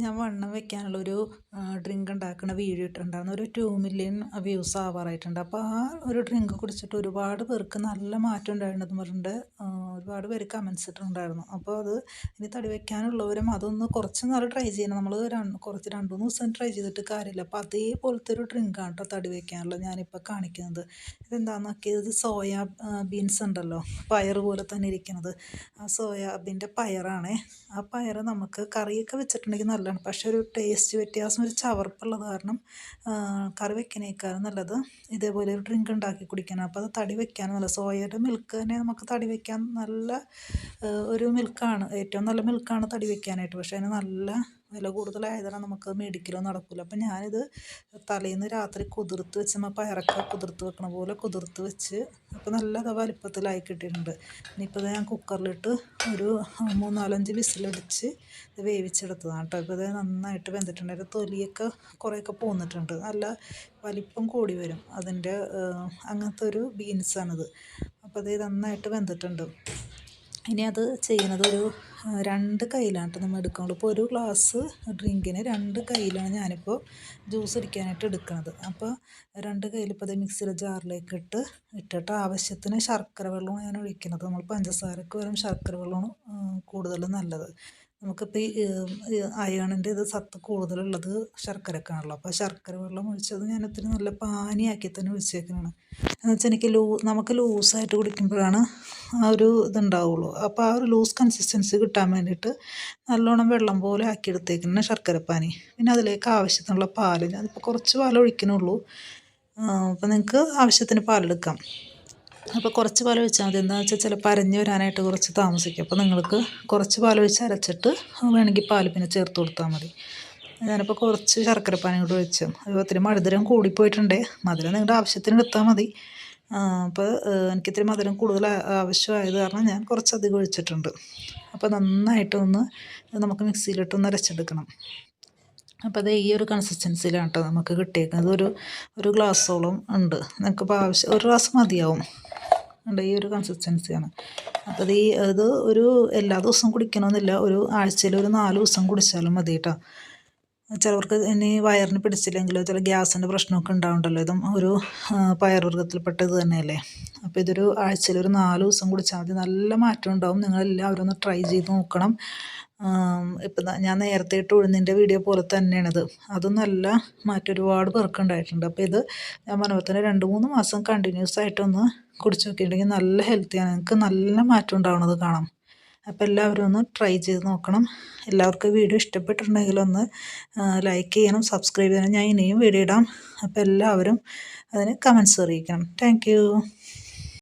ഞാൻ വണ്ണം വെക്കാനുള്ളൊരു ഡ്രിങ്ക് ഉണ്ടാക്കുന്ന വീഡിയോ ഇട്ടിട്ടുണ്ടായിരുന്നു. ഒരു 2 മില്യൺ വ്യൂസ് ആവാറായിട്ടുണ്ട്. അപ്പോൾ ആ ഒരു ഡ്രിങ്ക് കുടിച്ചിട്ട് ഒരുപാട് പേർക്ക് നല്ല മാറ്റം ഉണ്ടായിട്ടുണ്ടെന്ന് പറഞ്ഞിട്ട് ഒരുപാട് പേര് കമൻസ് ഇട്ടിട്ടുണ്ടായിരുന്നു. അപ്പോൾ അത് ഇനി തടി വെക്കാനുള്ളവരും അതൊന്ന് കുറച്ച് നാൾ ട്രൈ ചെയ്യണം. നമ്മൾ കുറച്ച് 2-3 ദിവസം ട്രൈ ചെയ്തിട്ട് കാര്യമില്ല. അപ്പോൾ അതേപോലത്തെ ഒരു ഡ്രിങ്കാണ് കേട്ടോ തടി വെക്കാനുള്ളത് ഞാനിപ്പോൾ കാണിക്കുന്നത്. ഇതെന്താണെന്ന് നോക്കിയത്, ഇത് സോയാ ബീൻസ് ഉണ്ടല്ലോ, പയർ പോലെ തന്നെ ഇരിക്കുന്നത്. ആ സോയാബീൻ്റെ പയറാണേ. ആ പയർ നമുക്ക് കറിയൊക്കെ വെച്ചിട്ടുണ്ടെങ്കിൽ നല്ലതാണ്. പക്ഷേ ഒരു ടേസ്റ്റ് വ്യത്യാസം, ഒരു ചവർപ്പുള്ളത് കാരണം കറി വെക്കണേക്കാളും നല്ലത് ഇതേപോലെ ഒരു ഡ്രിങ്ക് ഉണ്ടാക്കി കുടിക്കണം. അപ്പോൾ അത് തടി വെക്കാൻ നല്ല സോയയുടെ മിൽക്ക് തന്നെ നമുക്ക് തടി വെക്കാൻ നല്ല ഒരു മിൽക്കാണ്, ഏറ്റവും നല്ല മിൽക്കാണ് തടി വെക്കാനായിട്ട്. പക്ഷേ അതിന് നല്ല വില കൂടുതലായതാണ്, നമുക്ക് മേടിക്കലോ നടക്കില്ല. അപ്പം ഞാനിത് തലേന്ന് രാത്രി കുതിർത്ത് വെച്ച്, നമ്മൾ പയറൊക്കെ കുതിർത്ത് വെക്കണ പോലെ കുതിർത്ത് വെച്ച്, അപ്പോൾ നല്ല വലിപ്പത്തിലായി കിട്ടിയിട്ടുണ്ട്. ഇനിയിപ്പോൾ ഇത് ഞാൻ കുക്കറിലിട്ട് ഒരു 3-4-5 വിസിലടിച്ച് ഇത് വേവിച്ചെടുത്തതാണ് കേട്ടോ. ഇപ്പോൾ ഇത് നന്നായിട്ട് വെന്തിട്ടുണ്ട്. അതിൻ്റെ തൊലിയൊക്കെ കുറേയൊക്കെ പോന്നിട്ടുണ്ട്, നല്ല വലിപ്പം കൂടി വരും അതിൻ്റെ, അങ്ങനത്തെ ഒരു ബീൻസാണിത്. അപ്പോൾ ഇത് നന്നായിട്ട് വെന്തിട്ടുണ്ട്. ഇനി അത് ചെയ്യുന്നത് ഒരു 2 കയ്യിലാണ് കേട്ടോ നമ്മൾ എടുക്കുന്നുള്ളൂ. ഇപ്പോൾ ഒരു ഗ്ലാസ് ഡ്രിങ്കിന് 2 കയ്യിലാണ് ഞാനിപ്പോൾ ജ്യൂസ് അടിക്കാനായിട്ട് എടുക്കുന്നത്. അപ്പോൾ 2 കയ്യിൽ ഇപ്പോൾ അത് മിക്സിയുടെ ജാറിലേക്ക് ഇട്ടിട്ട് ആവശ്യത്തിന് ശർക്കര വെള്ളമാണ് ഞാൻ ഒഴിക്കുന്നത്. നമ്മൾ പഞ്ചസാരക്ക് പകരം ശർക്കര വെള്ളമാണ് കൂടുതൽ നല്ലത്. നമുക്കിപ്പോൾ ഈ അയണിൻ്റെ ഇത് സത്ത് കൂടുതലുള്ളത് ശർക്കരക്കാണല്ലോ. അപ്പോൾ ശർക്കര വെള്ളം ഒഴിച്ചത് ഞാൻ ഒത്തിരി നല്ല പാനിയാക്കി തന്നെ ഒഴിച്ചേക്കുന്നതാണ്. എന്ന് വെച്ചാൽ നമുക്ക് ലൂസായിട്ട് കുടിക്കുമ്പോഴാണ് ആ ഒരു ഇതുണ്ടാവുള്ളൂ. അപ്പോൾ ആ ഒരു ലൂസ് കൺസിസ്റ്റൻസി കിട്ടാൻ വേണ്ടിയിട്ട് നല്ലോണം വെള്ളം പോലെ ആക്കിയെടുത്തേക്കുന്ന ശർക്കരപ്പാനി. പിന്നെ അതിലേക്ക് ആവശ്യത്തിനുള്ള പാൽ, ഞാനിപ്പോൾ കുറച്ച് പാൽ ഒഴിക്കണുള്ളൂ. അപ്പോൾ നിങ്ങൾക്ക് ആവശ്യത്തിന് പാലെടുക്കാം. അപ്പോൾ കുറച്ച് പാൽ ഒഴിച്ചാൽ മതി. എന്താണെന്ന് വെച്ചാൽ ചിലപ്പോൾ അരഞ്ഞ് വരാനായിട്ട് കുറച്ച് താമസിക്കും. അപ്പോൾ നിങ്ങൾക്ക് കുറച്ച് പാലൊഴിച്ച് അരച്ചിട്ട് വേണമെങ്കിൽ പാൽ പിന്നെ ചേർത്ത് കൊടുത്താൽ മതി. ഞാനിപ്പോൾ കുറച്ച് ശർക്കരപ്പാനി കൂടെ ഒഴിച്ചു. അത് ഒത്തിരി മധുരം കൂടിപ്പോയിട്ടുണ്ടേ, മധുരം നിങ്ങളുടെ ആവശ്യത്തിന് എടുത്താൽ മതി. അപ്പോൾ എനിക്കിത്തിരി മധുരം കൂടുതൽ ആവശ്യമായത് കാരണം ഞാൻ കുറച്ചധികം ഒഴിച്ചിട്ടുണ്ട്. അപ്പോൾ നന്നായിട്ടൊന്ന് നമുക്ക് മിക്സിയിലിട്ടൊന്ന് അരച്ചെടുക്കണം. അപ്പോൾ അത് ഈ ഒരു കൺസിസ്റ്റൻസിയിലാണ് കേട്ടോ നമുക്ക് കിട്ടിയേക്കുന്നത്. ഒരു ഗ്ലാസ്സോളം ഉണ്ട്. നിങ്ങൾക്കിപ്പോൾ ആവശ്യം ഒരു ഗ്ലാസ് മതിയാവും. ഉണ്ട്, ഈ ഒരു കൺസിസ്റ്റൻസിയാണ്. അപ്പോൾ ഇത് ഒരു എല്ലാ ദിവസവും കുടിക്കണമെന്നില്ല, ഒരു ആഴ്ചയിൽ ഒരു 4 ദിവസം കുടിച്ചാലും മതി കേട്ടോ. ചിലവർക്ക് ഇനി വയറിന് പിടിച്ചില്ലെങ്കിലോ ചില ഗ്യാസിൻ്റെ പ്രശ്നമൊക്കെ ഉണ്ടാവുണ്ടല്ലോ, ഇതും ഒരു പയർവർഗ്ഗത്തിൽപ്പെട്ട ഇത് തന്നെയല്ലേ. അപ്പോൾ ഇതൊരു ആഴ്ചയിൽ ഒരു 4 ദിവസം കുടിച്ചാൽ മതി, നല്ല മാറ്റം ഉണ്ടാവും. നിങ്ങളെല്ലാവരും ഒന്ന് ട്രൈ ചെയ്ത് നോക്കണം. ഇപ്പം ഞാൻ നേരത്തെ ഇട്ട് ഉഴുന്നിൻ്റെ വീഡിയോ പോലെ തന്നെയാണിത്, അതും നല്ല മാറ്റം ഒരുപാട് പേർക്ക് ഉണ്ടായിട്ടുണ്ട്. അപ്പോൾ ഇത് ഞാൻ പറഞ്ഞപ്പോൾ തന്നെ 2-3 മാസം കണ്ടിന്യൂസ് ആയിട്ടൊന്ന് കുടിച്ച് നോക്കിയിട്ടുണ്ടെങ്കിൽ നല്ല ഹെൽത്തിയാണ്, നിങ്ങൾക്ക് നല്ല മാറ്റം ഉണ്ടാവുന്നത് കാണാം. അപ്പോൾ എല്ലാവരും ഒന്ന് ട്രൈ ചെയ്ത് നോക്കണം. എല്ലാവർക്കും വീഡിയോ ഇഷ്ടപ്പെട്ടിട്ടുണ്ടെങ്കിൽ ഒന്ന് ലൈക്ക് ചെയ്യണം, സബ്സ്ക്രൈബ് ചെയ്യണം. ഞാൻ ഇനിയും വീഡിയോ ഇടാം. അപ്പോൾ എല്ലാവരും അതിന് കമൻസ് അറിയിക്കണം. താങ്ക്